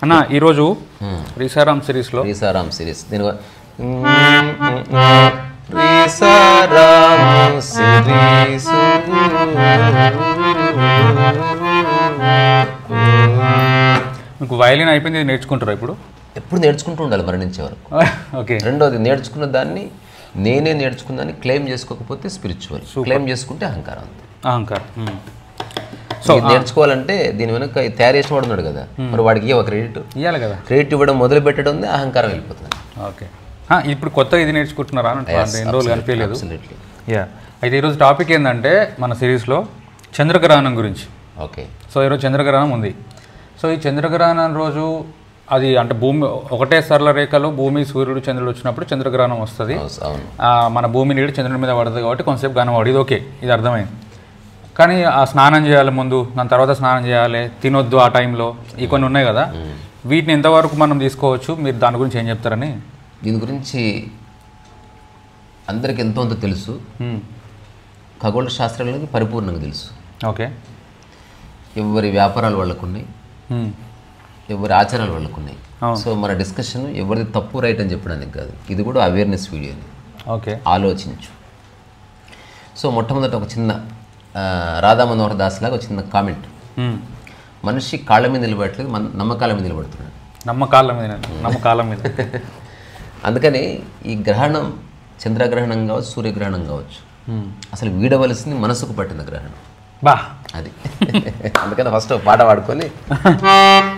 అన్న ఈరోజు రీసారాం సిరీస్లో రీసారాం సిరీస్ దీని రీసారాం సిరీస్ మీకు వయలిన్ అయిపోయింది, ఇది నేర్చుకుంటారా ఇప్పుడు? ఎప్పుడు నేర్చుకుంటూ ఉండాలి మరణించే వరకు. ఓకే. రెండోది, నేర్చుకున్న దాన్ని నేనే నేర్చుకున్నాన్ని క్లెయిమ్ చేసుకోకపోతే స్పిరిచువల్, క్లెయిమ్ చేసుకుంటే అహంకారం. అహంకారం. సో నేర్చుకోవాలంటే దీని వెనక తయారు చేసిన వాడు ఉన్నాడు కదా, మరి వాడికి ఒక క్రెడిట్ ఇవ్వాలి కదా. క్రెడిట్ ఇవ్వడం మొదలు పెట్టడం అహంకారం వెళ్ళిపోతుంది. ఓకే. ఇప్పుడు కొత్తగా ఇది నేర్చుకుంటున్నారా అంటే ఎన్ని రోజులు కనిపించలేదు. యా. అయితే ఈరోజు టాపిక్ ఏంటంటే మన సిరీస్లో చంద్రగ్రహణం గురించి. ఓకే. సో ఈరోజు చంద్రగ్రహణం ఉంది. సో ఈ చంద్రగ్రహణం రోజు అది అంటే భూమి ఒకటే సరళ రేఖలో భూమి సూర్యుడు చంద్రుడు వచ్చినప్పుడు చంద్రగ్రహణం వస్తుంది. మన భూమి నీడు చంద్రుడి మీద పడుతుంది కాబట్టి కొంతసేపు గానం పడి ఇది ఓకే, ఇది అర్థమైంది. కానీ ఆ స్నానం చేయాలి ముందు, దాని తర్వాత స్నానం చేయాలి, తినొద్దు ఆ టైంలో, ఈ కొన్ని ఉన్నాయి కదా, వీటిని ఎంతవరకు మనం తీసుకోవచ్చు? మీరు దాని గురించి ఏం చెప్తారని. దీని గురించి అందరికి ఎంతో అంత తెలుసు, ఖగోళ శాస్త్రాలకి పరిపూర్ణంగా తెలుసు. ఓకే. ఎవరి వ్యాపారాలు వాళ్ళకు ఉన్నాయి, ఎవరి ఆచారాలు వాళ్ళకు ఉన్నాయి. సో మన డిస్కషన్ ఎవరిది తప్పు రైట్ అని చెప్పడానికి కాదు, ఇది కూడా అవేర్నెస్ వీడియోని. ఓకే. ఆలోచించు. సో మొట్టమొదట ఒక చిన్న రాధా మనోహర్ దాస్ లాగా ఒక చిన్న కామెంట్. మనిషి కాళ్ళ మీద నిలబడట్లేదు, నమ్మకాల మీద నిలబడుతున్నాడు. నమ్మకాల మీద. అందుకని ఈ గ్రహణం చంద్రగ్రహణం కావచ్చు, సూర్యగ్రహణం కావచ్చు, అసలు వీడవలసింది మనసుకు పట్టిన గ్రహణం. బా అది. అందుకని ఫస్ట్ పాట పాడుకొని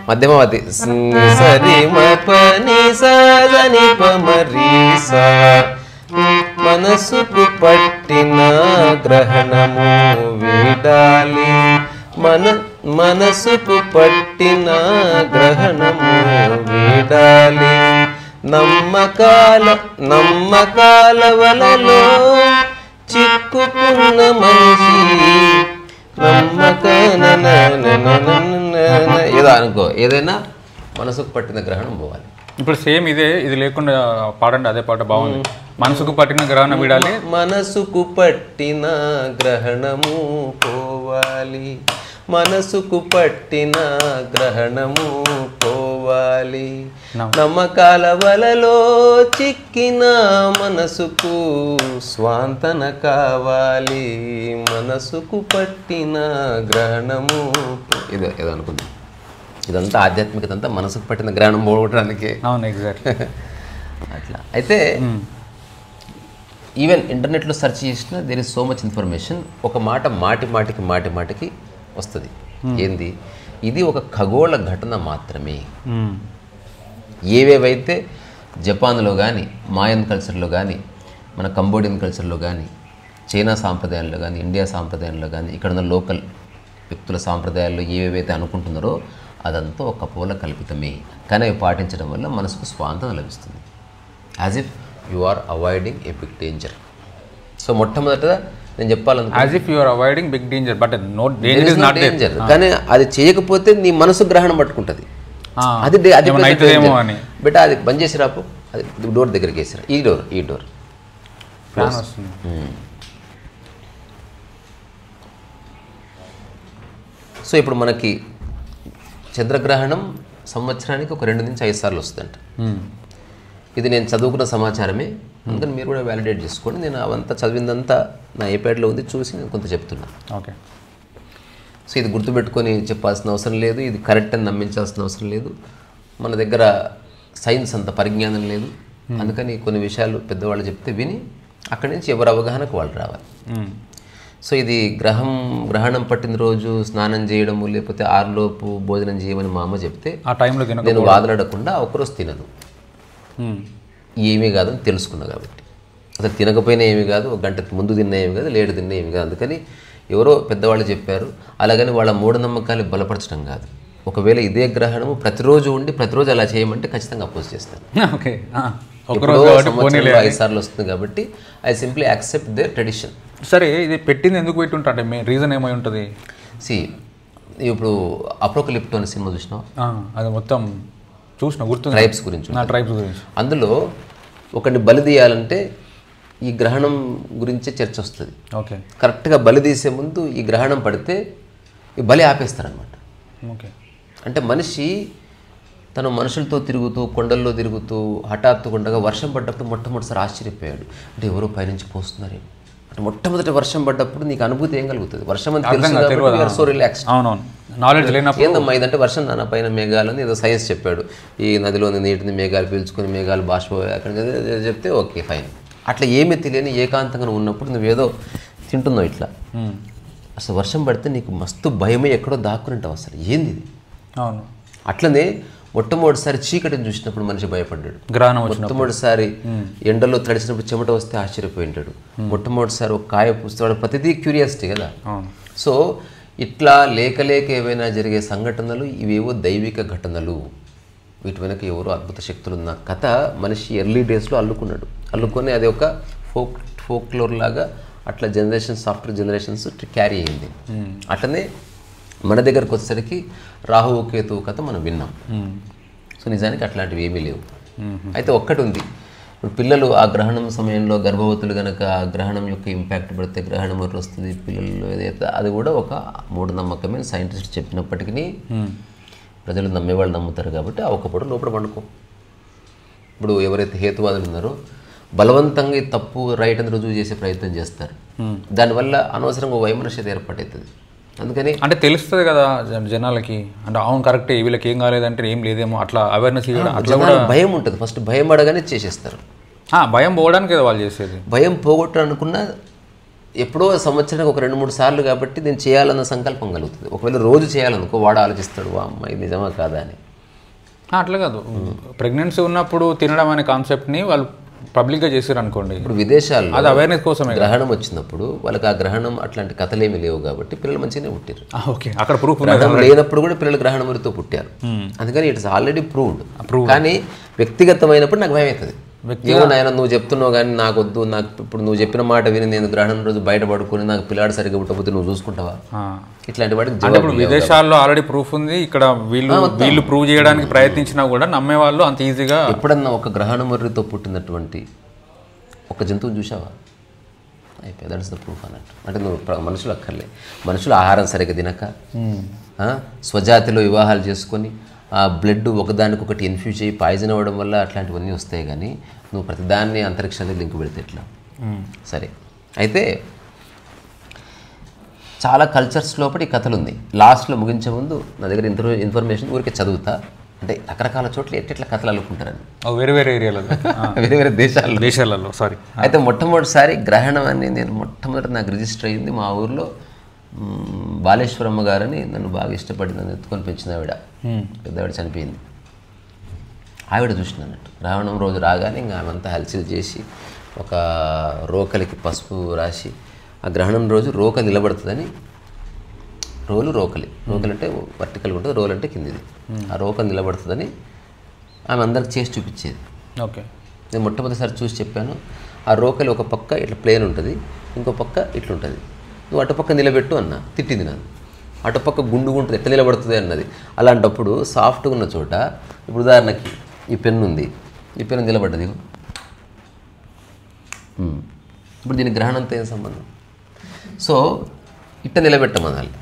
మధ్యమవతి సరి మనసుకు పట్టిన గ్రహణము వీడాలి, మనసుకు పట్టిన గ్రహణము వీడాలి, నమ్మకాల వలలో చిక్కుకున్న మనిషి ఏదో అనుకో, ఏదైనా మనసుకు పట్టిన గ్రహణం పోవాలి. ఇప్పుడు సేమ్ ఇది లేకుండా పాడండి, అదే పాట బాగుంది. మనసుకు పట్టిన గ్రహణం వీడాలి, మనసుకు పట్టిన గ్రహణము పోవాలి, మనసుకు పట్టిన గ్రహణము పోవాలి, నమ్మకాల వలలో చిక్కిన మనసుకు స్వాంతన కావాలి, మనసుకు పట్టిన గ్రహణము ఏదో అనుకుంది. ఇదంతా ఆధ్యాత్మికత అంతా మనసుకు పట్టిన గ్రహణం పోగొట్టడానికే. అవును, ఎగ్జాక్ట్లీ అట్లా. అయితే ఈవెన్ ఇంటర్నెట్లో సెర్చ్ చేసిన there is so much information. ఒక మాట మాటికి వస్తుంది. ఏంది? ఇది ఒక ఖగోళ ఘటన మాత్రమే. ఏవేవైతే జపాన్లో కానీ, మాయన్ కల్చర్లో కానీ, మన కంబోడియన్ కల్చర్లో కానీ, చైనా సాంప్రదాయాల్లో కానీ, ఇండియా సాంప్రదాయంలో కానీ, ఇక్కడ ఉన్న లోకల్ వ్యక్తుల సాంప్రదాయాల్లో ఏవేవైతే అనుకుంటున్నారో అదంతా ఒక కపోల కల్పితమే. కానీ అవి పాటించడం వల్ల మనసుకు స్వాంతన లభిస్తుంది. As if you are avoiding a big danger. So మొట్టమొదట నేను చెప్పాలనుకుంటున్నా, కానీ అది చేయకపోతే నీ మనసు గ్రహణం పట్టుకుంటుంది. అది బెట అది బంద్ చేసి రాపు, అది డోర్ దగ్గరికి వేసిరా, ఈ డోర్ సో ఇప్పుడు మనకి చంద్రగ్రహణం సంవత్సరానికి ఒక 2 నుంచి 5 సార్లు వస్తుందంట. ఇది నేను చదువుకున్న సమాచారమే, అందుకని మీరు కూడా వ్యాలిడేట్ చేసుకోండి. నేను అవంతా చదివిందంతా నా ఐప్యాడ్లో ఉంది, చూసి నేను కొంత చెప్తున్నాను. ఓకే. సో ఇది గుర్తుపెట్టుకొని చెప్పాల్సిన అవసరం లేదు, ఇది కరెక్ట్ అని నమ్మించాల్సిన అవసరం లేదు. మన దగ్గర సైన్స్ అంత పరిజ్ఞానం లేదు, అందుకని కొన్ని విషయాలు పెద్దవాళ్ళు చెప్తే విని అక్కడి నుంచి ఎవరి అవగాహనకు వాళ్ళు రావాలి. సో ఇది గ్రహణం పట్టిన రోజు స్నానం చేయడము, లేకపోతే 6 లోపు భోజనం చేయమని మా అమ్మ చెప్తే ఆ టైంలో నేను వాదలాడకుండా ఒకరోజు తినను. ఏమీ కాదని తెలుసుకున్నా కాబట్టి. అసలు తినకపోయినా ఏమీ కాదు, ఒక గంట ముందు తిన్నా ఏమి కాదు, లేట్ తిన్నా ఏమి కాదు. అందుకని ఎవరో పెద్దవాళ్ళు చెప్పారు, అలాగని వాళ్ళ మూఢనమ్మకాలు బలపరచడం కాదు. ఒకవేళ ఇదే గ్రహణము ప్రతిరోజు ఉండి ప్రతిరోజు అలా చేయమంటే ఖచ్చితంగా అపోజ్ చేస్తాను. 5 సార్లు వస్తుంది కాబట్టి I simply accept their tradition. సరే, ఇది పెట్టింది ఎందుకు పెట్టి ఉంటారు? రీజన్ ఏమై ఉంటుంది? ఇప్పుడు అపోకలిప్టో అనే సినిమా చూసినావు? అది మొత్తం చూసిన, గుర్తు. ట్రైబ్స్ గురించి. అందులో ఒకరిని బలి తీయాలంటే ఈ గ్రహణం గురించే చర్చ వస్తుంది. ఓకే. కరెక్ట్గా బలి తీసే ముందు ఈ గ్రహణం పడితే ఈ బలి ఆపేస్తారనమాట. ఓకే. అంటే మనిషి తను మనుషులతో తిరుగుతూ కొండల్లో తిరుగుతూ హఠాత్తుగా వర్షం పడ్డప్పుడు మొట్టమొదటిసారి ఆశ్చర్యపోయాడు. అంటే ఎవరో పైనుంచి పోస్తున్నారే అంటే మొట్టమొదటి వర్షం పడ్డప్పుడు నీకు అనుభూతి ఏం కలుగుతుంది? వర్షం అని తెలుసు, సో రిలాక్స్. అవునవును, నాలెడ్జ్ లేనప్పుడు ఏందమ్మా ఇదంటే వర్షం నాన్న పైన మేఘాలని ఏదో సైన్స్ చెప్పాడు, ఈ నదిలోని నీటిని మేఘాలు పీల్చుకొని మేఘాలు బాష్ప అక్కడ చెప్తే ఓకే ఫైన్. అట్లా ఏమీ తెలియని ఏకాంతంగా ఉన్నప్పుడు నువ్వేదో తింటున్నావు ఇట్లా, అసలు వర్షం పడితే నీకు మస్తు భయమే ఎక్కడో దాక్కునింటావు, అసలు ఏంది ఇది. అవును, అట్లనే మొట్టమొదటిసారి చీకటిని చూసినప్పుడు మనిషి భయపడ్డాడు. గ్రహణం మొట్టమొదటిసారి ఎండలో తడిచినప్పుడు చెమట వస్తే ఆశ్చర్యపోయింటాడు. మొట్టమొదటిసారి ఒక కాయ పుస్తకాడు, ప్రతిదీ క్యూరియాసిటీ కదా. సో ఇట్లా లేక ఏవైనా జరిగే సంఘటనలు ఇవేవో దైవిక ఘటనలు, వీటి వెనక ఎవరో అద్భుత శక్తులు ఉన్న కథ మనిషి ఎర్లీ డేస్లో అల్లుకొని అది ఒక ఫోక్లోర్ లాగా అట్లా జనరేషన్స్ ఆఫ్టర్ జనరేషన్స్ క్యారీ అయింది. అట్లనే మన దగ్గరకు వచ్చేసరికి రాహువు కేతువు కథ మనం విన్నాం. సో నిజానికి అట్లాంటివి ఏమీ లేవు. అయితే ఒక్కటి ఉంది, ఇప్పుడు పిల్లలు ఆ గ్రహణం సమయంలో గర్భవతులు కనుక ఆ గ్రహణం యొక్క ఇంపాక్ట్ పడితే గ్రహణం ఎట్లా వస్తుంది పిల్లలు ఏదైతే, అది కూడా ఒక మూఢనమ్మకమే. సైంటిస్ట్ చెప్పినప్పటికీ ప్రజలు నమ్మేవాళ్ళు నమ్ముతారు కాబట్టి ఆ ఒక్కప్పుడు లోపల పండుకో. ఇప్పుడు ఎవరైతే హేతువాదులు ఉన్నారో బలవంతంగా తప్పు రైట్ అని రుజువు చేసే ప్రయత్నం చేస్తారు. దానివల్ల అనవసరంగా వైమనస్యత ఏర్పడుతుంది. అందుకని అంటే తెలుస్తుంది కదా జనాలకి, అంటే అవును కరెక్టే వీళ్ళకి ఏం కాలేదంటే ఏం లేదేమో అట్లా అవేర్నెస్ ఇవ్వడం, అట్లా కూడా భయం ఉంటుంది. ఫస్ట్ భయం అడగానే చేసేస్తారు. భయం పోవడానికి కదా వాళ్ళు చేసేది. భయం పోగొట్టాలనుకున్నా ఎప్పుడో సంవత్సరానికి ఒక 2-3 సార్లు కాబట్టి నేను చేయాలన్న సంకల్పం కలుగుతుంది. ఒకవేళ రోజు చేయాలనుకో వాడు ఆలోచిస్తాడు వా అమ్మాయి నిజమా కాదా అని. అట్లా కాదు, ప్రెగ్నెన్సీ ఉన్నప్పుడు తినడం అనే కాన్సెప్ట్ని వాళ్ళు పబ్లిక్గా చేశారు అనుకోండి. ఇప్పుడు విదేశాల్లో అది అవేర్నెస్ కోసమే గ్రహణం వచ్చినప్పుడు వాళ్ళకి ఆ గ్రహణం అట్లాంటి కథలేమీ లేవు కాబట్టి పిల్లలు మంచిగానే పుట్టారు. ఓకే, అక్కడ ప్రూఫ్ గ్రహణం లేనప్పుడు కూడా పిల్లలు గ్రహణములతో పుట్టారు. అందుకని ఇట్స్ ఆల్రెడీ ప్రూవ్డ్. కానీ వ్యక్తిగతమైనప్పుడు నాకు భయం అవుతుంది. ఏమో నాయన నువ్వు చెప్తున్నావు కానీ నాకు వద్దు, నాకు ఇప్పుడు నువ్వు చెప్పిన మాట విని నేను గ్రహణం రోజు బయట పడుకుని నాకు పిల్లాడు సరిగ్గా పుట్టకపోతే నువ్వు చూసుకుంటావా, ఇట్లాంటి వాటికి. విదేశాల్లో ఆల్రెడీ ప్రూఫ్ ఉంది, ఇక్కడ వీళ్ళు ప్రూవ్ చేయడానికి ప్రయత్నించినా కూడా నమ్మేవాళ్ళు అంత ఈజీగా. ఎప్పుడన్నా ఒక గ్రహణమర్రితో పుట్టినటువంటి ఒక జంతువుని చూసావా? అయిపోయి దట్స్ ద ప్రూఫ్ అన్నట్టు. అంటే నువ్వు మనుషులు అక్కర్లే, మనుషులు ఆహారం సరిగ్గా తినక స్వజాతిలో వివాహాలు చేసుకొని ఆ బ్లడ్ ఒకదానికొకటి ఇన్ఫ్యూజ్ అయ్యి పాయిజన్ అవ్వడం వల్ల అట్లాంటివన్నీ వస్తాయి. కానీ నువ్వు ప్రతిదాన్ని అంతరిక్షానికి లింక్ పెడితే ఎట్లా? సరే, అయితే చాలా కల్చర్స్ లోపల ఈ కథలు ఉంది. లాస్ట్లో ముగించే ముందు నా దగ్గర ఇన్ఫర్మేషన్ ఊరికే చదువుతా, అంటే రకరకాల చోట్ల ఎట్లా కథలు అల్లుకుంటారని వేరే వేరే ఏరియాలలో వేరే వేరే దేశాలలో సారీ. అయితే మొట్టమొదటిసారి గ్రహణం అని నేను మొట్టమొదటి నాకు రిజిస్టర్ అయ్యింది మా ఊర్లో. బాలేశ్వరమ్మ గారని నన్ను బాగా ఇష్టపడి నన్ను ఎత్తుకొని పెంచిన ఆవిడ, పెద్దవాడు చనిపోయింది. ఆవిడ చూసిన అన్నట్టు గ్రహణం రోజు రాగానే ఇంకా ఆమెంతా హల్చల్ చేసి ఒక రోకలికి పసుపు రాసి ఆ గ్రహణం రోజు రోక నిలబడుతుందని, రోకలి అంటే వర్టికల్గా ఉంటుంది, రోల్ అంటే కిందిది, ఆ రోక నిలబడుతుందని ఆమె అందరికి చేసి చూపించేది. ఓకే, నేను మొట్టమొదటిసారి చూసి చెప్పాను. ఆ రోకలి ఒక పక్క ఇట్లా ప్లేన్ ఉంటుంది, ఇంకో పక్క ఇట్లుంటుంది, నువ్వు అటుపక్క నిలబెట్టు అన్న. తిట్టింది నన్ను. అటుపక్క గుండు ఉంటుంది ఎట్లా నిలబడుతుంది అన్నది. అలాంటప్పుడు సాఫ్ట్గా ఉన్న చోట, ఇప్పుడు ఉదాహరణకి ఈ పెన్ను ఉంది, ఈ పెన్ను నిలబడ్డది, ఇప్పుడు దీనికి గ్రహణంతో ఏం సంబంధం? సో ఇట్ట నిలబెట్టమనాలి,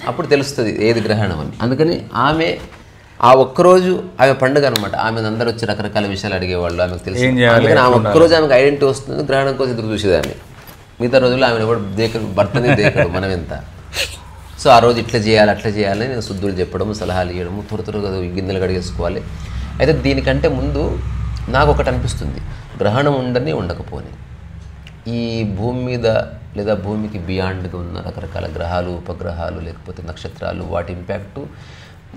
అప్పుడు తెలుస్తుంది ఏది గ్రహణం అని. అందుకని ఆమె ఆ ఒక్కరోజు ఆమె పండుగ అనమాట. ఆమె అందరూ వచ్చి రకరకాల విషయాలు అడిగేవాళ్ళు, ఆమెకు తెలుసు. అందుకని ఆమె ఒక్కరోజు ఆమెకు ఐడెంటిటీ వస్తుంది, గ్రహణం కోసం ఎదురు చూసేది ఆమె. మిగతా రోజుల్లో ఆమె ఎవరు భర్తనే దేకడు, మనం ఎంత. సో ఆ రోజు ఇట్లా చేయాలి అట్లా చేయాలని నేను శుద్ధులు చెప్పడము, సలహాలు ఇవ్వడము, త్వరగా గిన్నెలు కడిగేసుకోవాలి. అయితే దీనికంటే ముందు నాకు ఒకటి అనిపిస్తుంది, గ్రహణం ఉండకపోని ఈ భూమి మీద లేదా భూమికి బియాండ్గా ఉన్న రకరకాల గ్రహాలు, ఉపగ్రహాలు, లేకపోతే నక్షత్రాలు, వాటి ఇంపాక్టు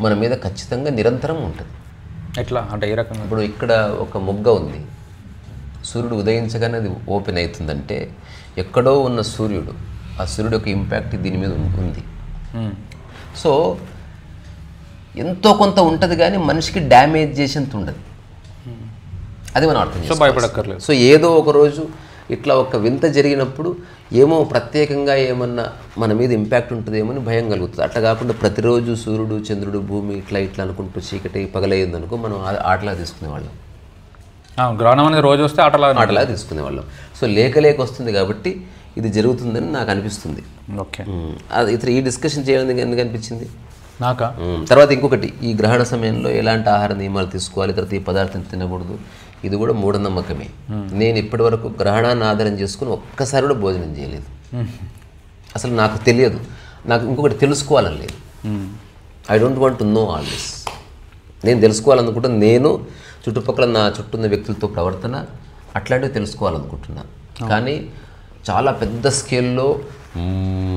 మన మీద ఖచ్చితంగా నిరంతరం ఉంటుంది. ఎట్లా అంటే ఏ రకంగా? ఇప్పుడు ఇక్కడ ఒక మొగ్గ ఉంది, సూర్యుడు ఉదయించగానే అది ఓపెన్ అవుతుందంటే ఎక్కడో ఉన్న సూర్యుడు, ఆ సూర్యుడు యొక్క ఇంపాక్ట్ దీని మీద ఉంది. సో ఎంతో కొంత ఉంటుంది కానీ మనిషికి డ్యామేజ్ చేసేంత ఉండదు. అది మనం అర్థం చేసుకోవాలి. సో ఏదో ఒక రోజు ఇట్లా ఒక వింత జరిగినప్పుడు ఏమో ప్రత్యేకంగా ఏమన్నా మన మీద ఇంపాక్ట్ ఉంటుందేమో అని భయం కలుగుతుంది. అట్లా కాకుండా ప్రతిరోజు సూర్యుడు, చంద్రుడు, భూమి ఇట్లా అనుకుంటూ చీకటి పగలయ్యిందనుకో మనం ఆటలా తీసుకునేవాళ్ళం. గ్రహణం అనేది రోజు వస్తే ఆటలా తీసుకునేవాళ్ళం. సో లేక వస్తుంది కాబట్టి ఇది జరుగుతుందని నాకు అనిపిస్తుంది. ఓకే, ఇతర ఈ డిస్కషన్ చేయడానికి ఎందుకు అనిపించింది? నాకా తర్వాత ఇంకొకటి, ఈ గ్రహణ సమయంలో ఎలాంటి ఆహార నియమాలు తీసుకోవాలి, తర్వాత ఈ పదార్థం తినకూడదు, ఇది కూడా మూఢనమ్మకమే. నేను ఇప్పటి వరకు గ్రహణాన్ని ఆధారం చేసుకుని ఒక్కసారి కూడా భోజనం చేయలేదు. అసలు నాకు తెలియదు, నాకు ఇంకొకటి తెలుసుకోవాలని లేదు. I don't want to know all this. నేను తెలుసుకోవాలనుకుంటే నేను చుట్టుపక్కల నా చుట్టూ ఉన్న వ్యక్తులతో ప్రవర్తన అట్లాంటివి తెలుసుకోవాలనుకుంటున్నాను. కానీ చాలా పెద్ద స్కేల్లో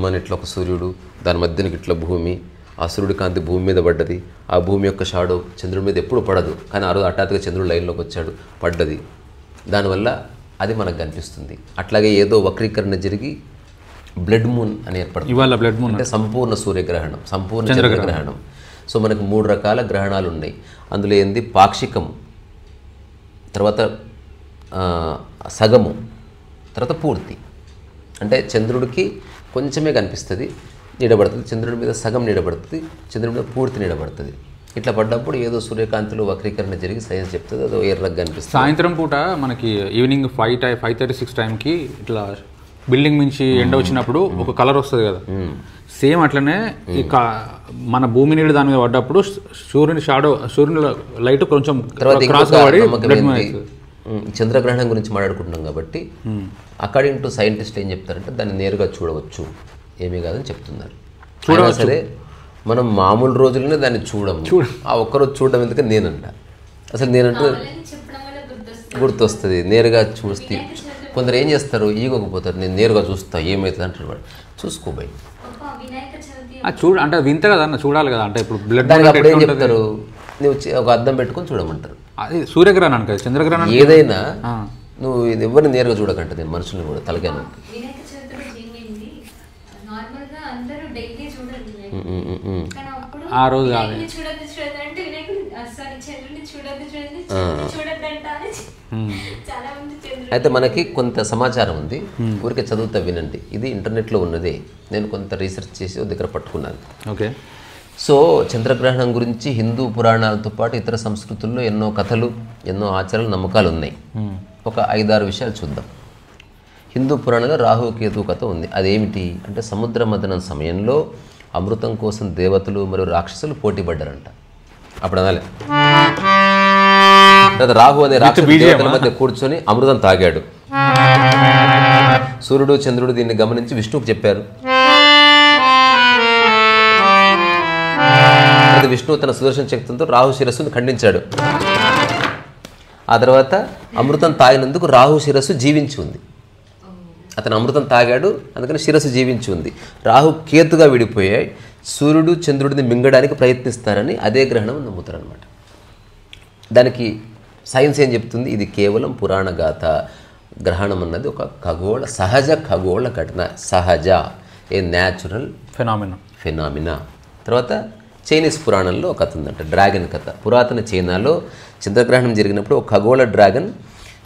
మన ఇట్లా ఒక సూర్యుడు, దాని మధ్యనకి ఇట్లా భూమి, ఆ సూర్యుడి కాంతి భూమి మీద పడ్డది, ఆ భూమి యొక్క షాడో చంద్రుడి మీద ఎప్పుడు పడదు, కానీ ఆ రోజు హఠాత్తుగా చంద్రుడు లైన్లోకి వచ్చాడు, పడ్డది, దానివల్ల అది మనకు కనిపిస్తుంది. అట్లాగే ఏదో వక్రీకరణ జరిగి బ్లడ్ మూన్ అని ఏర్పడుతుంది. ఇవాళ బ్లడ్ మూన్ అంటే సంపూర్ణ సూర్యగ్రహణం, సంపూర్ణ చంద్రగ్రహణం. సో మనకు 3 రకాల గ్రహణాలు ఉన్నాయి. అందులో ఏంది పాక్షికము, తర్వాత సగము, తర్వాత పూర్తి. అంటే చంద్రుడికి కొంచెమే కనిపిస్తుంది, నీడబడుతుంది, చంద్రుడి మీద సగం నీడబడుతుంది, చంద్రుడి మీద పూర్తి నీడబడుతుంది. ఇట్లా పడ్డప్పుడు ఏదో సూర్యకాంతిలో వక్రీకరణ జరిగి సైన్స్ చెప్తుంది, అదో ఎర్రగా కనిపిస్తుంది. సాయంత్రం పూట మనకి ఈవినింగ్ 5:36 టైంకి ఇట్లా బిల్డింగ్ నుంచి ఎండ వచ్చినప్పుడు ఒక కలర్ వస్తుంది కదా, సేమ్ అట్లనే ఈ మన భూమి నీళ్ళు దాని మీద పడ్డప్పుడు సూర్యుని షాడో, సూర్యుని లైట్ కొంచెం క్రాస్ పడి చంద్రగ్రహణం గురించి మాట్లాడుకుంటున్నాం కాబట్టి అకార్డింగ్ టు సైంటిస్ట్ ఏం చెప్తారంటే దాన్ని నేరుగా చూడవచ్చు, ఏమీ కాదని చెప్తున్నారు. చూడవచ్చు సరే, మనం మామూలు రోజుల్లోనే దాన్ని చూడము, ఆ ఒక్కరోజు చూడడం ఎందుకు నేనంట. అసలు నేనంటూ గుర్తొస్తుంది, నేరుగా చూస్తే కొందరు ఏం చేస్తారు, ఈగోకపోతారు, నేను నేరుగా చూస్తా ఏమవుతుంది అంటారు. వాడు చూసుకోబోయి అంటే వింత కదా అన్న, చూడాలి కదా. అంటే ఇప్పుడు బ్లడ్ దానికి అప్పుడు ఏం చెప్తారు, నువ్వు ఒక అద్దం పెట్టుకొని చూడమంటారు. అది సూర్యగ్రహణానికి కదా, చంద్రగ్రహణం ఏదైనా నువ్వు ఎవరిని నేరుగా చూడకంట, నేను మనుషుల్ని కూడా తలకాను. ఆ రోజు అయితే మనకి కొంత సమాచారం ఉంది, ఊరికే చదువుతా వినండి. ఇది ఇంటర్నెట్లో ఉన్నదే, నేను కొంత రీసెర్చ్ చేసి దగ్గర పట్టుకున్నాను. ఓకే. సో చంద్రగ్రహణం గురించి హిందూ పురాణాలతో పాటు ఇతర సంస్కృతుల్లో ఎన్నో కథలు, ఎన్నో ఆచారాలు, నమ్మకాలు ఉన్నాయి. ఒక 5-6 విషయాలు చూద్దాం. హిందూ పురాణంలో రాహుకేతు కథ ఉంది. అదేమిటి అంటే, సముద్ర మథనం సమయంలో అమృతం కోసం దేవతలు మరియు రాక్షసులు పోటీ పడ్డారంట. అప్పుడు అనాలి, రాహు అనే రాక్షసుల మధ్య కూర్చొని అమృతం తాగాడు. సూర్యుడు చంద్రుడు దీన్ని గమనించి విష్ణువుకు చెప్పారు. విష్ణువు తన సుదర్శన శక్తితో రాహు శిరస్సును ఖండించాడు. ఆ తర్వాత అమృతం తాగినందుకు రాహు శిరస్సు జీవించి ఉంది. అతను అమృతం తాగాడు, అందుకని శిరస్సు జీవించి ఉంది. రాహు కేతుగా విడిపోయాయి, సూర్యుడు చంద్రుడిని మింగడానికి ప్రయత్నిస్తారని అదే గ్రహణం నమ్ముతారు అనమాట. దానికి సైన్స్ ఏం చెప్తుంది, ఇది కేవలం పురాణ గాథ. గ్రహణం అన్నది ఒక సహజ ఖగోళ ఘటన, సహజ, ఏ న్యాచురల్ ఫెనామినా. తర్వాత చైనీస్ పురాణంలో ఒక కథ ఉందంట, డ్రాగన్ కథ. పురాతన చైనాలో చంద్రగ్రహణం జరిగినప్పుడు ఒక ఖగోళ డ్రాగన్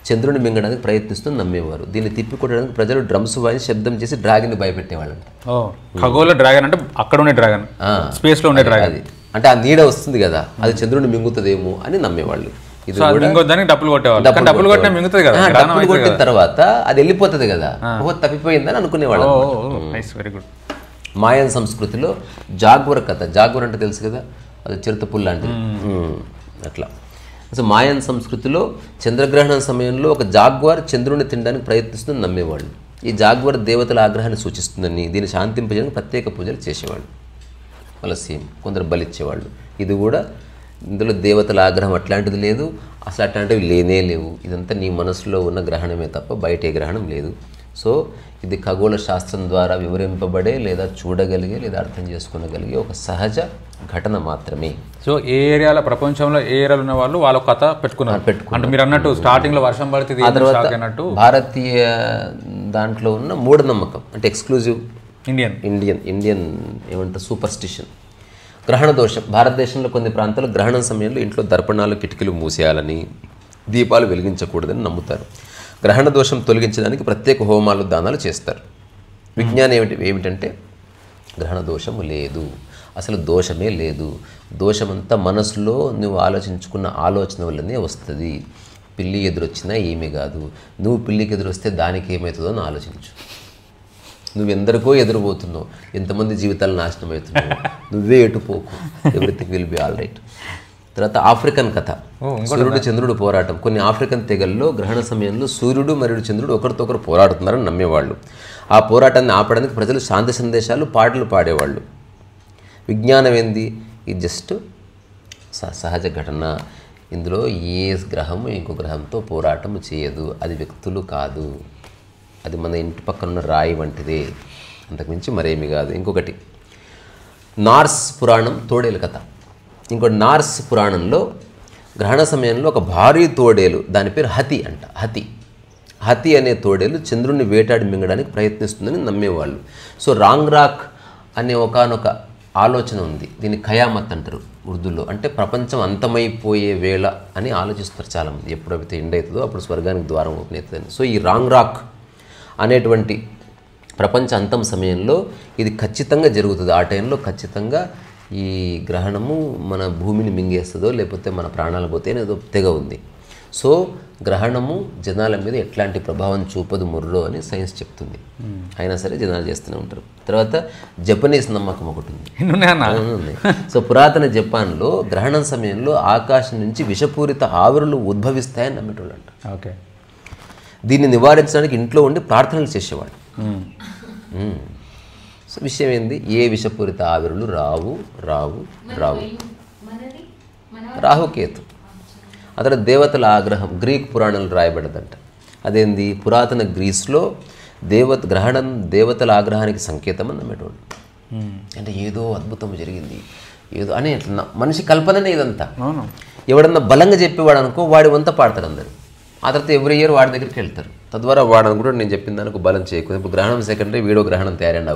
చంద్రుని మింగడానికి ప్రయత్నిస్తూ నమ్మేవారు. దీన్ని తిప్పికొట్టడానికి ప్రజలు డ్రమ్స్ వాయించి శబ్దం చేసి డ్రాగన్ని భయపెట్టేవాళ్ళంట. ఖగోళ డ్రాగన్ అంటే అక్కడ ఉండే డ్రాగన్, స్పేస్లో ఉండే డ్రాగన్. అది అంటే ఆ నీడ వస్తుంది కదా, అది చంద్రుడిని మింగుతుందేమో అని నమ్మేవాళ్ళు. డప్పులు కొట్టిన తర్వాత అది వెళ్ళిపోతుంది కదా, తప్పిపోయిందని అనుకునేవాళ్ళు. మాయన్ సంస్కృతిలో జాగ్వర్ కథ, జాగ్వర్ అంటే తెలుసు కదా, అది చిరుతపుల్ లాంటిది అట్లా. అసలు మాయన్ సంస్కృతిలో చంద్రగ్రహణం సమయంలో ఒక జాగ్వార్ చంద్రుడిని తినడానికి ప్రయత్నిస్తుందని నమ్మేవాళ్ళు. ఈ జాగ్వార్ దేవతల ఆగ్రహాన్ని సూచిస్తుందని, దీన్ని శాంతింపజేయడానికి ప్రత్యేక పూజలు చేసేవాళ్ళు. వాళ్ళ సేమ్ కొందరు బలిచ్చేవాళ్ళు. ఇది కూడా ఇందులో దేవతల ఆగ్రహం అట్లాంటిది లేదు, అసలు అట్లాంటివి లేనే లేవు. ఇదంతా నీ మనసులో ఉన్న గ్రహణమే తప్ప బయట ఏ గ్రహణం లేదు. సో ఇది ఖగోళ శాస్త్రం ద్వారా వివరింపబడే లేదా చూడగలిగే లేదా అర్థం చేసుకోగలిగే ఒక సహజ ఘటన మాత్రమే. సో ఏ ఏరియాలో, ప్రపంచంలో ఏ ఏరియాలో ఉన్న వాళ్ళు వాళ్ళ కథ పెట్టుకున్నారు. అంటే మీరు అన్నట్టు స్టార్టింగ్లో వర్షం పడుతుంది అన్నట్టు భారతీయ దాంట్లో ఉన్న మూఢనమ్మకం, అంటే ఎక్స్క్లూజివ్ ఇండియన్ ఏమంటారు, సూపర్స్టిషన్. గ్రహణ దోషం. భారతదేశంలో కొన్ని ప్రాంతాల్లో గ్రహణం సమయంలో ఇంట్లో దర్పణాలు, కిటికీలు మూసేయాలని, దీపాలు వెలిగించకూడదని నమ్ముతారు. గ్రహణ దోషం తొలగించడానికి ప్రత్యేక హోమాలు, దానాలు చేస్తారు. విజ్ఞానం ఏమిటంటే గ్రహణ దోషము లేదు, అసలు దోషమే లేదు. దోషమంతా మనసులో నువ్వు ఆలోచించుకున్న ఆలోచన వల్లనే వస్తుంది. పిల్లి ఎదురొచ్చినా ఏమీ కాదు, నువ్వు పిల్లికి ఎదురొస్తే దానికి ఏమవుతుందో అని ఆలోచించు. నువ్వెందరికో ఎదురుపోతున్నావు, ఎంతమంది జీవితాలు నాశనం అవుతున్నావు, నువ్వే ఎటుపోకు, everything will be all right. తర్వాత ఆఫ్రికన్ కథ, సూర్యుడు చంద్రుడు పోరాటం. కొన్ని ఆఫ్రికన్ తెగల్లో గ్రహణ సమయంలో సూర్యుడు మరియు చంద్రుడు ఒకరితో ఒకరు పోరాడుతున్నారని నమ్మేవాళ్ళు. ఆ పోరాటాన్ని ఆపడానికి ప్రజలు శాంతి సందేశాలు, పాటలు పాడేవాళ్ళు. విజ్ఞానం ఏంది? ఇది జస్ట్ సహజ ఘటన. ఇందులో ఏ గ్రహము ఇంకో గ్రహంతో పోరాటం చేయదు, అది వ్యక్తులు కాదు, అది మన ఇంటి పక్కనున్న రాయి వంటిదే, అంతకుమించి మరేమి కాదు. ఇంకొకటి నార్స్ పురాణం, తోడేలు కథ. ఇంకోటి నార్స్ పురాణంలో గ్రహణ సమయంలో ఒక భారీ తోడేలు, దాని పేరు హతి అంట. హతి అనే తోడేలు చంద్రుడిని వేటాడి మింగడానికి ప్రయత్నిస్తుందని నమ్మేవాళ్ళు. సో రాంగ్ రాక్ అనే ఒకానొక ఆలోచన ఉంది. దీన్ని ఖయామత్ అంటారు ఉర్దూలో. అంటే ప్రపంచం అంతమైపోయే వేళ అని ఆలోచిస్తారు చాలామంది. ఎప్పుడైతే ఎండ్ అవుతుందో అప్పుడు స్వర్గానికి ద్వారం ఓపెన్ అవుతుందని. సో ఈ రాంగ్ రాక్ అనేటువంటి ప్రపంచ అంతం సమయంలో ఇది ఖచ్చితంగా జరుగుతుంది. ఆ టైంలో ఖచ్చితంగా ఈ గ్రహణము మన భూమిని మింగేస్తుందో లేకపోతే మన ప్రాణాలు పోతే ఏదో తెగ ఉంది. సో గ్రహణము జనాల మీద ఎట్లాంటి ప్రభావం చూపదు ముర్రో అని సైన్స్ చెప్తుంది. అయినా సరే జనాలు చేస్తూనే ఉంటారు. తర్వాత జపనీస్ నమ్మకం ఒకటి ఉంది. సో పురాతన జపాన్లో గ్రహణం సమయంలో ఆకాశం నుంచి విషపూరిత ఆవిరులు ఉద్భవిస్తాయని నమ్మేటోళ్ళు అంట. ఓకే. దీన్ని నివారించడానికి ఇంట్లో ఉండి ప్రార్థనలు చేసేవాళ్ళు. సో విషయం ఏంది? ఏ విషపూరిత ఆవిరులు రావు. రాహుకేతు. అతడు దేవతల ఆగ్రహం గ్రీక్ పురాణాలు రాయబడదంట. అదేంది? పురాతన గ్రీస్లో గ్రహణం దేవతల ఆగ్రహానికి సంకేతం అని నమ్మేటోళ్ళు. అంటే ఏదో అద్భుతం జరిగింది ఏదో అని మనిషి కల్పననే ఇదంతా. ఎవడన్నా బలంగా చెప్పేవాడు అనుకో, వాడి వంత పాడతారు అందరు. ఆ తర్వాత ఎవ్రీ ఇయర్ వాడి దగ్గరికి వెళ్తారు. తద్వారా వాడు అనుకుంటాడు నేను చెప్పిన దానికి బలం చేయకూడదు. ఇప్పుడు గ్రహణం సెకండరీ, వీడో గ్రహణం తయారండి ఆ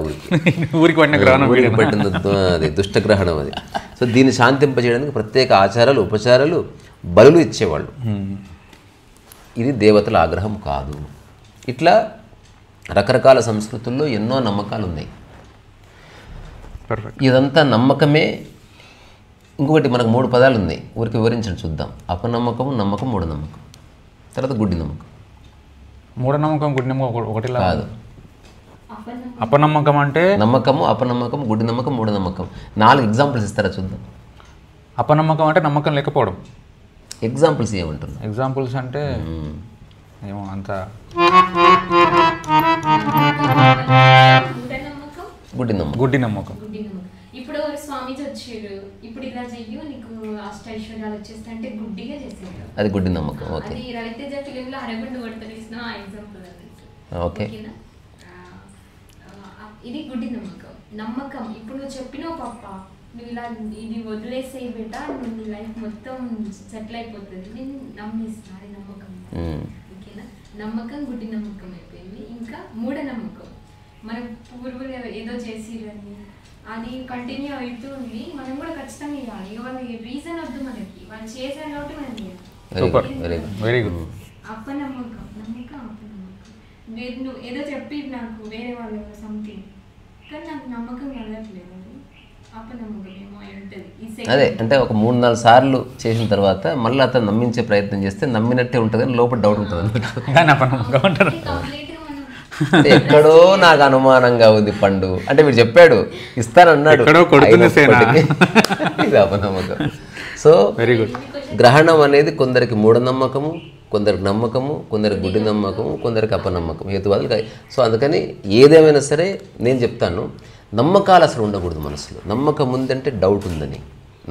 ఊరికి పట్టిన అది దుష్టగ్రహణం అది. సో దీన్ని శాంతింపజేయడానికి ప్రత్యేక ఆచారాలు, ఉపచారాలు, బలులు ఇచ్చేవాళ్ళు. ఇది దేవతల ఆగ్రహం కాదు. ఇట్లా రకరకాల సంస్కృతుల్లో ఎన్నో నమ్మకాలు ఉన్నాయి. ఇదంతా నమ్మకమే. ఇంకొకటి మనకు 3 పదాలు ఉన్నాయి, ఊరికి వివరించండి చూద్దాం. అపనమ్మకము, నమ్మకం, మూఢనమ్మకం. తర్వాత గుడ్డి నమ్మకం. మూఢనమ్మకం, గుడ్డి నమ్మకం ఒకటి కాదు. అపనమ్మకం అంటే నమ్మకము, అపనమ్మకం, గుడ్డి నమ్మకం, మూఢనమ్మకం. 4 ఎగ్జాంపుల్స్ ఇస్తారా చూద్దాం. అపనమ్మకం అంటే నమ్మకం లేకపోవడం. ఎగ్జాంపుల్స్ ఏమంటున్నారు? ఎగ్జాంపుల్స్ అంటే ఏమో అంత గుడ్డి నమ్మకం. ఇప్పుడు స్వామీజీ వచ్చారు, ఇప్పుడు ఇలా చెయ్యు నీకు అష్టైశ్వర్యాలు వచ్చేస్తా అంటే గుడ్డిగా చేసేది, అది గుడ్డి నమ్మకం. ఓకే. అది రవితేజ ఫిలింలో అరగుండు కొడతారు ఇస్తున్నా ఆ ఎగ్జాంపుల్. ఓకే. ఇది గుడ్డి నమ్మకం. నమ్మకం ఇప్పుడు నువ్వు చెప్పినావు పాప, నువ్వు ఇలా ఇది వదిలేసే బిడ్డ, నీ లైఫ్ మొత్తం సెటిల్ అయిపోతుంది, నేను నమ్మేస్తా, అది నమ్మకం. ఓకేనా? నమ్మకం గుడ్డి నమ్మకం అయిపోయింది. ఇంకా మూఢనమ్మకం, మన పూర్వులు ఏదో చేసిరని అది కంటిన్యూ అవుతుంది, మనం కూడా ఖచ్చితంగా ఇవ్వాలి. ఇక వాళ్ళకి రీజన్ వద్దు, మనకి వాళ్ళు చేశారు కాబట్టి మనం చేయాలి. అపనమ్మకం, నమ్మకం, అపనమ్మకం. నువ్వు ఏదో చెప్పి నాకు వేరే వాళ్ళు సంథింగ్, కానీ నాకు నమ్మకం కలగట్లేదు, అపనమ్మకం ఏమో అయి ఉంటుంది. అదే అంటే ఒక 3-4 సార్లు చేసిన తర్వాత మళ్ళీ అతను నమ్మించే ప్రయత్నం చేస్తే నమ్మినట్టే ఉంటుంది అని లోపల డౌట్ ఉంటుంది అన్నట్టు. ఎక్కడో నాకు అనుమానంగా ఉంది పండు అంటే వీడు చెప్పాడు ఇస్తానన్నాడు, ఇది అపనమ్మకం. So very good. గ్రహణం అనేది కొందరికి మూఢనమ్మకము, కొందరికి నమ్మకము, కొందరికి గుడ్డి నమ్మకము, కొందరికి అపనమ్మకం, హేతువాదులు. సో అందుకని ఏదేమైనా సరే నేను చెప్తాను, నమ్మకాలు అసలు ఉండకూడదు మనసులో. నమ్మకం ఉందంటే డౌట్ ఉందని,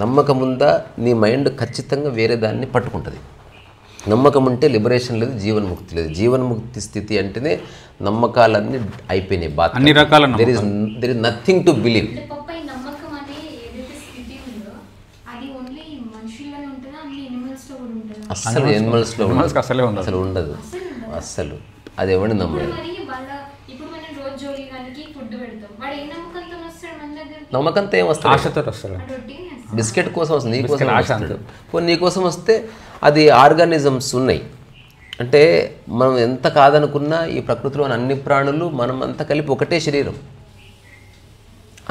నమ్మకం ఉందా నీ మైండ్ ఖచ్చితంగా వేరే దాన్ని పట్టుకుంటుంది. నమ్మకం ఉంటే లిబరేషన్ లేదు, జీవన్ముక్తి లేదు. జీవన్ముక్తి స్థితి అంటేనే నమ్మకాలన్నీ అయిపోయినాయి. అన్ని రకాల there is nothing to believe. అస్సలు ఎనిమల్స్లో అసలు ఉండదు, అస్సలు అది ఎవరిని నమ్మలేదు. నమ్మకంతో ఏం వస్తుంది? బిస్కెట్ కోసం వస్తుంది, నీకోసం వస్తుంది. నీకోసం వస్తే అది ఆర్గానిజమ్స్ ఉన్నాయి. అంటే మనం ఎంత కాదనుకున్నా ఈ ప్రకృతిలోని అన్ని ప్రాణులు మనం అంతా కలిపి ఒకటే శరీరం.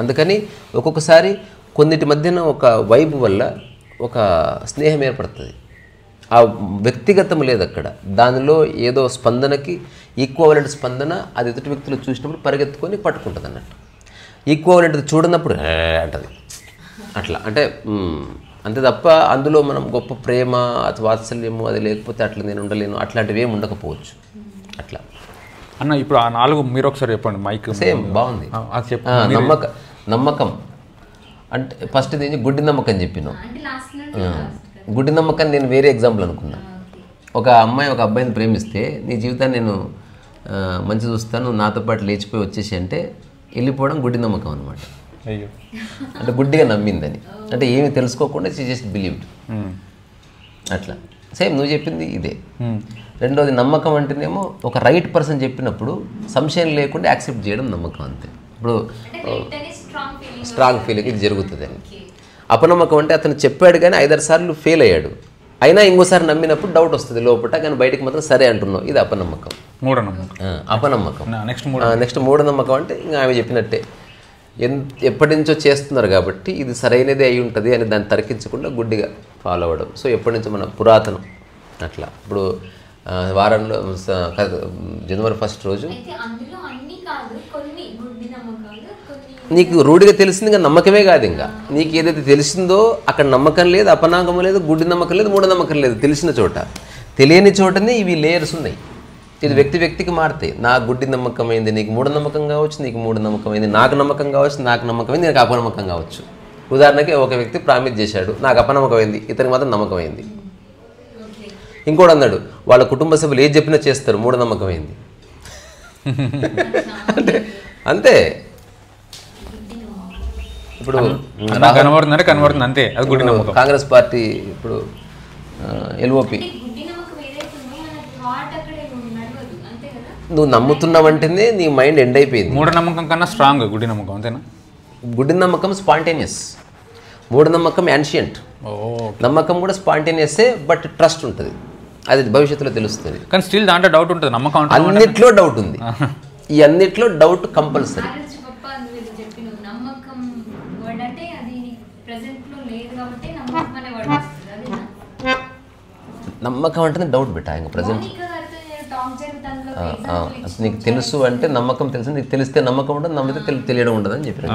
అందుకని ఒక్కొక్కసారి కొన్నిటి మధ్యన ఒక వైబ్ వల్ల ఒక స్నేహం ఏర్పడుతుంది. ఆ వ్యక్తిగతం లేదు అక్కడ. దానిలో ఏదో స్పందనకి ఈక్వలెంట్ స్పందన అది ఎదుటి వ్యక్తులు చూసినప్పుడు పరిగెత్తుకొని పట్టుకుంటుంది అన్నట్టు. ఈక్వలెంట్ చూడనప్పుడు అంటది అట్లా. అంటే అంతే తప్ప అందులో మనం గొప్ప ప్రేమ అథవా వాత్సల్యము అది లేకపోతే అట్లా నేను ఉండలేను అట్లాంటివి ఏమి ఉండకపోవచ్చు. అట్లా అన్న ఇప్పుడు ఆ 4 మీరు ఒకసారి చెప్పండి. మైక్ సేమ్ బాగుంది. అది చెప్పండి. నమ్మకం అంటే ఫస్ట్ ఇది గుడ్డి నమ్మకం చెప్పినాం. గుడ్డి నమ్మకం నేను వేరే ఎగ్జాంపుల్ అనుకున్నా. ఒక అమ్మాయి ఒక అబ్బాయిని ప్రేమిస్తే నీ జీవితాన్ని నేను మంచి చూస్తాను నాతో పాటు లేచిపోయి వచ్చేసి అంటే వెళ్ళిపోవడం గుడ్డి నమ్మకం అనమాట. అయ్యో, అంటే గుడ్డిగా నమ్మిందని, అంటే ఏమి తెలుసుకోకుండా షీ జస్ట్ బిలీవ్డ్. అట్లా సేమ్ నువ్వు చెప్పింది ఇదే. రెండోది నమ్మకం అంటేనేమో ఒక రైట్ పర్సన్ చెప్పినప్పుడు సంశయం లేకుండా యాక్సెప్ట్ చేయడం నమ్మకం. అంతే. ఇప్పుడు స్ట్రాంగ్ ఫీలింగ్ ఇది జరుగుతుంది అని. అపనమ్మకం అంటే అతను చెప్పాడు కానీ 5-6 సార్లు ఫెయిల్ అయ్యాడు, అయినా ఇంకోసారి నమ్మినప్పుడు డౌట్ వస్తుంది లోపల, కానీ బయటకు మాత్రం సరే అంటున్నావు. ఇది అపనమ్మకం. అపనమ్మకం. నెక్స్ట్ మూఢనమ్మకం అంటే ఇంకా ఆమె చెప్పినట్టే ఎప్పటి నుంచో చేస్తున్నారు కాబట్టి ఇది సరైనదే అయి ఉంటుంది అని దాన్ని తర్కించకుండా గుడ్డిగా ఫాలో అవ్వడం. సో ఎప్పటి నుంచో మన పురాతనం అట్లా. ఇప్పుడు వారంలో జనవరి 1 రోజు నీకు రూఢిగా తెలిసింది ఇంకా నమ్మకమే కాదు. ఇంకా నీకు ఏదైతే తెలిసిందో అక్కడ నమ్మకం లేదు, అపనమ్మకం లేదు, గుడ్డి నమ్మకం లేదు, మూఢనమ్మకం లేదు. తెలిసిన చోట తెలియని చోటనే ఇవి లేయర్స్ ఉన్నాయి. ఇది వ్యక్తికి మారుతాయి. నాకు గుడ్డి నమ్మకం అయింది, నీకు మూఢనమ్మకం కావచ్చు, నీకు మూఢనమ్మకం అయింది నాకు నమ్మకం కావచ్చు, నాకు నమ్మకం అయింది నీకు అపనమ్మకం కావచ్చు. ఉదాహరణకి ఒక వ్యక్తి ప్రామిస్ చేశాడు, నాకు అపనమ్మకం అయింది, ఇతనికి మాత్రం నమ్మకం అయింది. ఇంకోటి అన్నాడు, వాళ్ళ కుటుంబ సభ్యులు ఏది చెప్పినా చేస్తారు, మూఢనమ్మకం అయింది. అంతే. ఇప్పుడు కాంగ్రెస్ పార్టీ ఇప్పుడు ఎల్ఓపి నువ్వు నమ్ముతున్నావంటేనే నీ మైండ్ ఎండ్ అయిపోయింది. మూఢనమ్మకం కన్నా స్ట్రాంగ్ గుడ్డి నమ్మకం. అంతేనా? గుడ్డి నమ్మకం స్పాంటేనియస్, మూఢనమ్మకం యాన్షియంట్. నమ్మకం కూడా స్పాంటేనియస్సే, బట్ ట్రస్ట్ ఉంటుంది, అది భవిష్యత్తులో తెలుస్తుంది. కానీ స్టిల్ దాంట్లో డౌట్ ఉంటుంది. నమ్మకం అన్నిట్లో డౌట్ ఉంది. ఈ అన్నిట్లో డౌట్ కంపల్సరీ. నమ్మకం అంటే డౌట్ పెట్టా ఇంకా ప్రజెంట్. నీకు తెలుసు అంటే నమ్మకం తెలుసు, నీకు తెలిస్తే నమ్మకం ఉండదు, నమ్మితే తెలియడం ఉండదు అని చెప్పారు.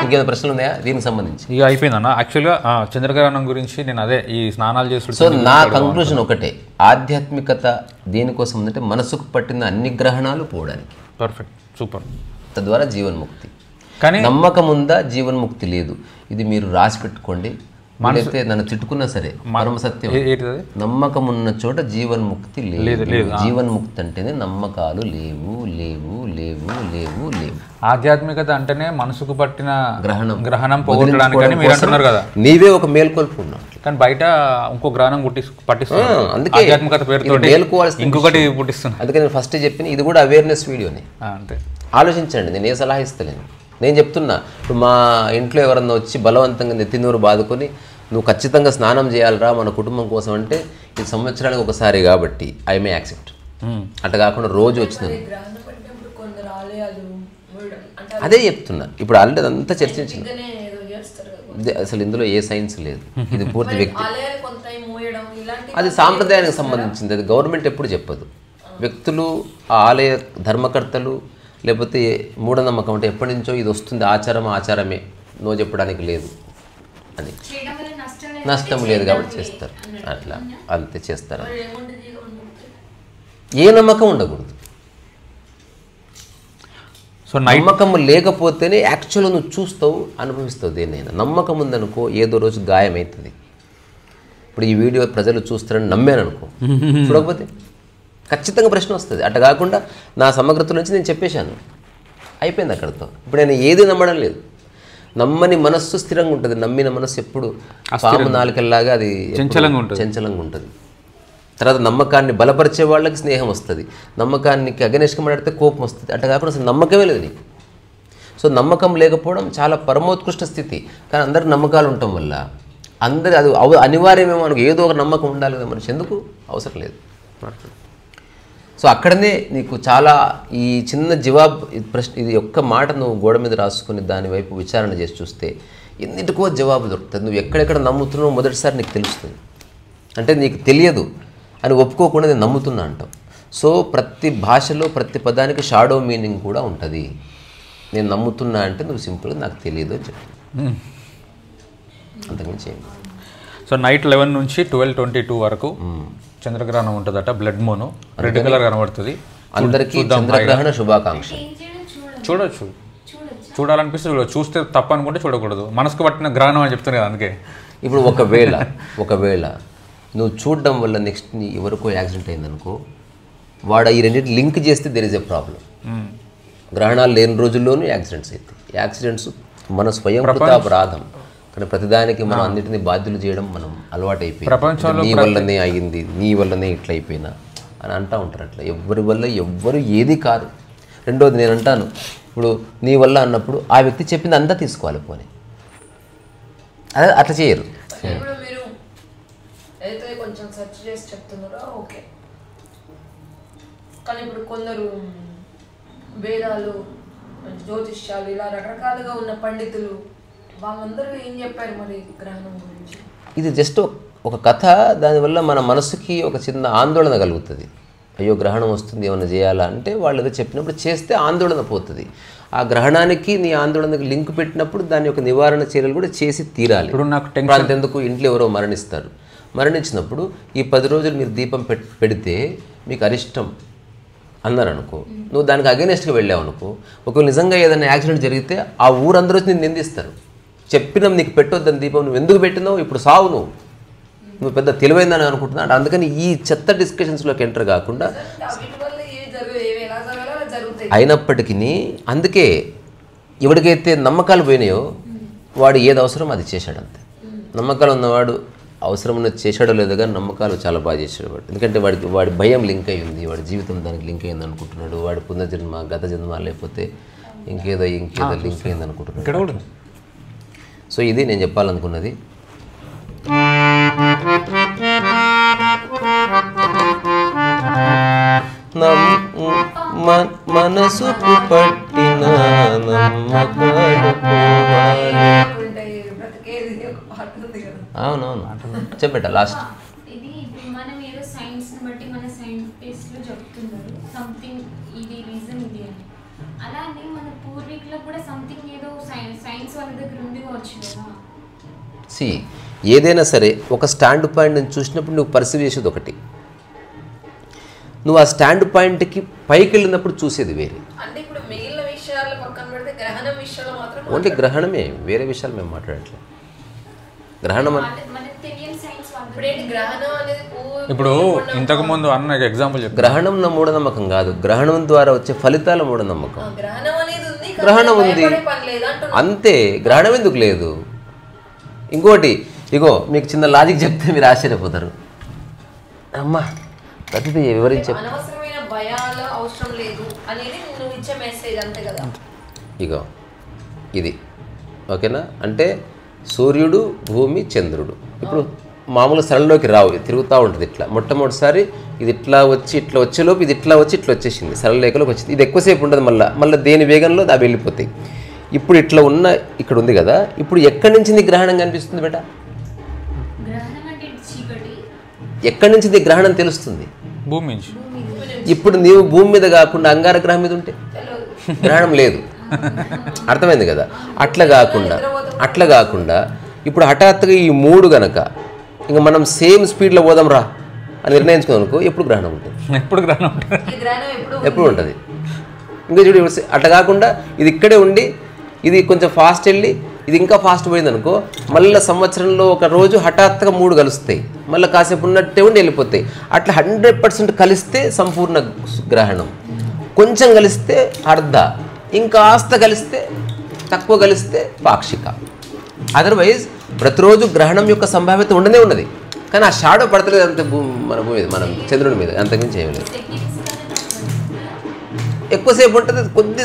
ఇంకేదో ప్రశ్నలు ఉన్నాయా దీనికి సంబంధించి? ఇక అయిపోయిందన్న. యాక్చువల్గా చంద్రగ్రహణం గురించి నేను అదే ఈ స్నానాలు చేస్తుంటే సో నా కంక్లూజన్ ఒకటే, ఆధ్యాత్మికత దేనికోసం ఉందంటే మనసుకు పట్టిన అన్ని గ్రహణాలు పోవడానికి. Perfect, super. తద్వారా జీవన్ముక్తి. కానీ నమ్మకం ఉందా జీవన్ముక్తి లేదు, ఇది మీరు రాసి పెట్టుకోండి. అయితే నన్ను తిట్టుకున్నా సరే పరమ సత్యం, నమ్మకం ఉన్న చోట జీవన్ముక్తి లేదు. జీవన్ముక్తి అంటేనే నమ్మకాలు లేవు లేవు లేవు లేవు లేవు. ఆధ్యాత్మికత అంటేనే మనసుకు పట్టిన గ్రహణం పోగొట్టడానికి మీరు అంటున్నారు కదా, నీవే ఒక మేల్కొల్పు ఉన్నావు. కానీ బయట ఇంకో గ్రహణం పట్టిస్తున్నారు. అందుకే ఆధ్యాత్మికత పేరుతో మేల్కోవాల్సి ఇంకొకటి పుట్టిస్తున్నారు. అందుకే నేను ఫస్ట్ చెప్పిన ఇది కూడా అవేర్నెస్ వీడియోని. అంతే, ఆలోచించండి. నేను ఏ సలహా ఇస్తలేను, నేను చెప్తున్నా. ఇప్పుడు మా ఇంట్లో ఎవరన్నా వచ్చి బలవంతంగా నెత్తినూరు బాదుకొని నువ్వు ఖచ్చితంగా స్నానం చేయాలరా మన కుటుంబం కోసం అంటే ఇది సంవత్సరానికి ఒకసారి కాబట్టి ఐ మే యాక్సెప్ట్. అట్లా కాకుండా రోజు వచ్చింది అదే చెప్తున్నా. ఇప్పుడు ఆల్రెడీ అదంతా చర్చించిన, అసలు ఇందులో ఏ సైన్స్ లేదు, ఇది పూర్తి వ్యక్తి. అది సాంప్రదాయానికి సంబంధించింది, అది గవర్నమెంట్ ఎప్పుడు చెప్పదు. వ్యక్తులు, ఆలయ ధర్మకర్తలు, లేకపోతే మూఢనమ్మకం అంటే ఎప్పటి నుంచో ఇది వస్తుంది, ఆచారమే, నో చెప్పడానికి లేదు అని. నష్టం లేదు కాబట్టి చేస్తారు, అట్లా అంతే చేస్తారు. ఏ నమ్మకం ఉండకూడదు. సో నమ్మకం లేకపోతేనే యాక్చువల్గా నువ్వు చూస్తావు, అనుభవిస్తావు దేన్నైనా. నమ్మకం ఉందనుకో ఏదో రోజు గాయం అవుతుంది. ఇప్పుడు ఈ వీడియో ప్రజలు చూస్తారని నమ్మాను అనుకో, చూడకపోతే ఖచ్చితంగా ప్రశ్న వస్తుంది. అట్లా కాకుండా నా సమగ్రత నుంచి నేను చెప్పేశాను, అయిపోయింది అక్కడితో. ఇప్పుడు నేను ఏది నమ్మడం లేదు. నమ్మని మనస్సు స్థిరంగా ఉంటుంది, నమ్మిన మనస్సు ఎప్పుడు పాము నాలుకల్లాగా అది చంచలంగా ఉంటుంది. తర్వాత నమ్మకాన్ని బలపరిచే వాళ్ళకి స్నేహం వస్తుంది, నమ్మకానికి అగనిష్గా మాట్లాడితే కోపం వస్తుంది. అట్లా కాకుండా అసలు నమ్మకమే లేదు నీకు. సో నమ్మకం లేకపోవడం చాలా పరమోత్కృష్ట స్థితి. కానీ అందరికి నమ్మకాలు ఉండటం వల్ల అందరి అది అనివార్యమేమో మనకు ఏదో ఒక నమ్మకం ఉండాలి కదా మనిషి, ఎందుకు అవసరం లేదు. సో అక్కడనే నీకు చాలా ఈ చిన్న జవాబు ప్రశ్న, ఇది ఒక్క మాట నువ్వు గోడ మీద రాసుకుని దాని వైపు విచారణ చేసి చూస్తే ఎన్నిటికో జవాబు దొరుకుతుంది. నువ్వు ఎక్కడెక్కడ నమ్ముతున్నావు మొదటిసారి నీకు తెలుస్తుంది. అంటే నీకు తెలియదు అని ఒప్పుకోకుండా నేను నమ్ముతున్నా అంటాం. సో ప్రతి భాషలో ప్రతి పదానికి షాడో మీనింగ్ కూడా ఉంటుంది. నేను నమ్ముతున్నా అంటే నువ్వు సింపుల్గా నాకు తెలియదు అని చెప్పు, అంతకుమించి ఏమి. సో నైట్ 11 నుంచి 12:22 వరకు చంద్రగ్రహణం ఉంటుందట. బ్లడ్ మూన్ రెడ్ కలర్ కనబడుతుంది. అందరికీ చంద్రగ్రహణ శుభాకాంక్ష. చూడొచ్చు, చూడాలనిపిస్తే చూడవచ్చు, చూస్తే తప్ప అనుకుంటే చూడకూడదు. మనసుకు పట్టిన గ్రహణం అని చెప్తుంది కదా, అందుకే. ఇప్పుడు ఒకవేళ నువ్వు చూడడం వల్ల నెక్స్ట్ నీ ఎవరికో యాక్సిడెంట్ అయిందనుకో, వాడు ఈ రెండింటి లింక్ చేస్తే దెర్ ఇస్ ఎ ప్రాబ్లం. గ్రహణాలు లేని రోజుల్లోనూ యాక్సిడెంట్స్ అవుతాయి. యాక్సిడెంట్స్ మన స్వయం అపరాధం, కానీ ప్రతిదానికి మనం అన్నిటిని బాధ్యులు చేయడం మనం అలవాటు అయిపోయింది. నీ వల్లనే అయ్యింది, నీ వల్లనే ఇట్లా అయిపోయినా అని అంటూ ఉంటారు. అట్లా ఎవరి వల్ల ఎవ్వరు ఏది కాదు. రెండోది నేను అంటాను, ఇప్పుడు నీ వల్ల అన్నప్పుడు ఆ వ్యక్తి చెప్పింది అంతా తీసుకోవాలి, పోనీ అదే అట్లా చేయరు. ఇప్పుడు మీరు ఏదైతే కొంచెం సెర్చ్ చేసి చెప్తున్నారో ఓకే, కానీ ఇప్పుడు కొందరు వేదాలు, జ్యోతిష్యాలు ఇలా రకరకాలుగా ఉన్న పండితులు వాళ్ళందరూ ఏం చెప్పారు మరి గ్రహణం గురించి? ఇది జస్ట్ ఒక కథ. దానివల్ల మన మనసుకి ఒక చిన్న ఆందోళన కలుగుతుంది. అయ్యో గ్రహణం వస్తుంది, ఏమైనా చేయాలా అంటే వాళ్ళు ఏదో చెప్పినప్పుడు చేస్తే ఆందోళన పోతుంది. ఆ గ్రహణానికి నీ ఆందోళనకి లింక్ పెట్టినప్పుడు దాని యొక్క నివారణ చర్యలు కూడా చేసి తీరాలి. ఇప్పుడు నాకు అంతెందుకు, ఇంట్లో ఎవరో మరణిస్తారు, మరణించినప్పుడు ఈ 10 రోజులు మీరు దీపం పెడితే మీకు అరిష్టం అన్నారు అనుకో, నువ్వు దానికి అగెనిస్ట్గా వెళ్ళావు అనుకో, ఒకవేళ నిజంగా ఏదైనా యాక్సిడెంట్ జరిగితే ఆ ఊరందరూ వచ్చి నేను నిందిస్తారు. చెప్పినాం నీకు పెట్టొద్దని దీపం, నువ్వు ఎందుకు పెట్టినావు, ఇప్పుడు సావు నువ్వు పెద్ద తెలివైందని అనుకుంటున్నా. అందుకని ఈ చెత్త డిస్కషన్స్లోకి ఎంటర్ కాకుండా, అయినప్పటికీ అందుకే ఎవరికైతే నమ్మకాలు పోయినాయో వాడు ఏది అవసరం అది చేశాడు అంతే. నమ్మకాలు ఉన్నవాడు అవసరం ఉన్నది చేశాడో లేదో కానీ నమ్మకాలు చాలా బాగా చేశాడు వాడు. ఎందుకంటే వాడి భయం లింక్ అయి ఉంది, వాడి జీవితం దానికి లింక్ అయింది అనుకుంటున్నాడు. వాడి పునర్జన్మ, గత జన్మ, లేకపోతే ఇంకేదో లింక్ అయింది అనుకుంటున్నాడు. సో ఇది నేను చెప్పాలనుకున్నది. మనసుకు పట్టిన అవునవును చెప్పేట లాస్ట్. ఇది మనం ఏదో సైన్స్ బట్టి మన సైంటిస్టులు చెప్తున్నారు సంథింగ్ ఇది రీజన్ ఇది అని. అలానే మన పూర్వీకులకు కూడా సంథింగ్ ఏదో సైన్స్ వాళ్ళ దగ్గర ఉంది కావచ్చు కదా. ఏదైనా సరే ఒక స్టాండ్ పాయింట్ నుంచి చూసినప్పుడు నువ్వు పర్సీవ్ చేసేది ఒకటి, నువ్వు ఆ స్టాండ్ పాయింట్కి పైకి వెళ్ళినప్పుడు చూసేది వేరే. అంటే ఇప్పుడు మిగిలిన విషయాలు పక్కన పెడితే గ్రహణం విషయంలో మాత్రం ఓన్లీ గ్రహణమే, వేరే విషయాలు మేము మాట్లాడట్లేదు. గ్రహణం ఇప్పుడు ఇంతకు ముందు అన్న ఎగ్జాంపుల్ చెప్పు. గ్రహణం నా మూఢనమ్మకం కాదు, గ్రహణం ద్వారా వచ్చే ఫలితాల మూఢనమ్మకం. గ్రహణం ఉంది అంతే, గ్రహణం ఎందుకు లేదు. ఇంకోటి ఇగో మీకు చిన్న లాజిక్ చెప్తే మీరు ఆశ్చర్యపోతారు. అమ్మా ప్రతిదీ వివరించి అనవసరమైన భయాలు అవసరం లేదు అనేది నువ్వు ఇచ్చే మెసేజ్ అంతే కదా. ఇగో ఇది ఓకేనా, అంటే సూర్యుడు, భూమి, చంద్రుడు ఇప్పుడు మామూలు సరళలోకి రావు, తిరుగుతూ ఉంటుంది ఇట్లా. మొట్టమొదటిసారి ఇది ఇట్లా వచ్చేలోపు ఇది ఇట్లా వచ్చేసింది, సరళరేఖలోకి వచ్చింది. ఇది ఎక్కువసేపు ఉండదు, మళ్ళీ దేని వేగంలో అవి వెళ్ళిపోతాయి. ఇప్పుడు ఇట్లా ఇక్కడ ఉంది కదా, ఇప్పుడు ఎక్కడి నుంచి నీ గ్రహణం కనిపిస్తుంది బేట? ఎక్కడి నుంచి నీ గ్రహణం తెలుస్తుంది? భూమి నుంచి. ఇప్పుడు నీవు భూమి మీద కాకుండా అంగార గ్రహం మీద ఉంటే గ్రహణం లేదు, అర్థమైంది కదా. అట్లా కాకుండా ఇప్పుడు హఠాత్తుగా ఈ 3 గనక ఇంకా మనం సేమ్ స్పీడ్లో పోదాం రా అని నిర్ణయించుకున్నాం అనుకో, ఎప్పుడు గ్రహణం ఉంటుంది? ఎప్పుడు ఉంటుంది? ఇంకా చూడు, అట్లా కాకుండా ఇది ఇక్కడే ఉండి ఇది కొంచెం ఫాస్ట్ వెళ్ళి ఇది ఇంకా ఫాస్ట్ పోయింది అనుకో, మళ్ళీ సంవత్సరంలో ఒక రోజు హఠాత్తుగా 3 కలుస్తాయి, మళ్ళీ కాసేపు ఉన్నట్టే ఉండి వెళ్ళిపోతాయి. అట్లా 100% కలిస్తే సంపూర్ణ గ్రహణం, కొంచెం కలిస్తే అర్ధ, ఇంకాస్త కలిస్తే తక్కువ కలిస్తే పాక్షిక. అదర్వైజ్ ప్రతిరోజు గ్రహణం యొక్క సంభావ్యత ఉండనే ఉన్నది, కానీ ఆ షాడో పడతలేదు అంతే మన భూమి మీద, మనం చంద్రుడి మీద, అంతకుమించి చేయలేదు. ఎక్కువసేపు ఉంటుంది, కొద్ది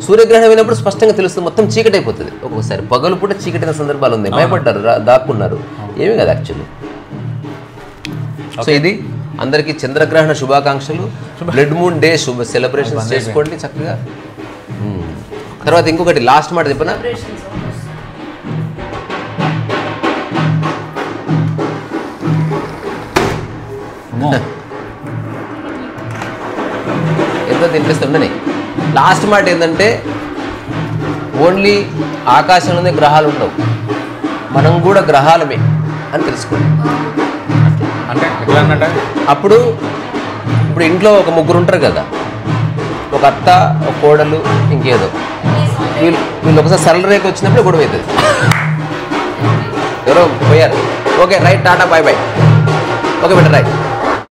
సూర్యగ్రహణం అయినప్పుడు స్పష్టంగా తెలుస్తుంది, మొత్తం చీకటి అయిపోతుంది. ఒక్కొక్కసారి పగలు పూట చీకటి అయిన సందర్భాలు ఉన్నాయి, భయపడ్డారు, దాక్కున్నారు. ఏమీ కాదు యాక్చువల్లీ. సో ఇది అందరికీ చంద్రగ్రహణ శుభాకాంక్షలు. బ్లడ్ మూన్ డే శుభ సెలబ్రేషన్స్ చేసుకోండి చక్కగా. తర్వాత ఇంకొకటి లాస్ట్ మాట చెప్పనా, ఎంతో తినిపిస్తుండని. లాస్ట్ మాట ఏంటంటే ఓన్లీ ఆకాశంలోనే గ్రహాలు ఉండవు, మనం కూడా గ్రహాలమే అని తెలుసుకోండి. అంటే ఎట్లా అన్నట్టు అప్పుడు ఇప్పుడు ఇంట్లో ఒక ముగ్గురు ఉంటారు కదా, ఒక అత్త, ఒక కోడలు, ఇంకేదో. వీళ్ళు ఒకసారి సరళ రేఖ వచ్చినప్పుడు గొడవ అవుతుంది. ఎవరో పోయారు. Okay right, tata, bye bye. Okay better right.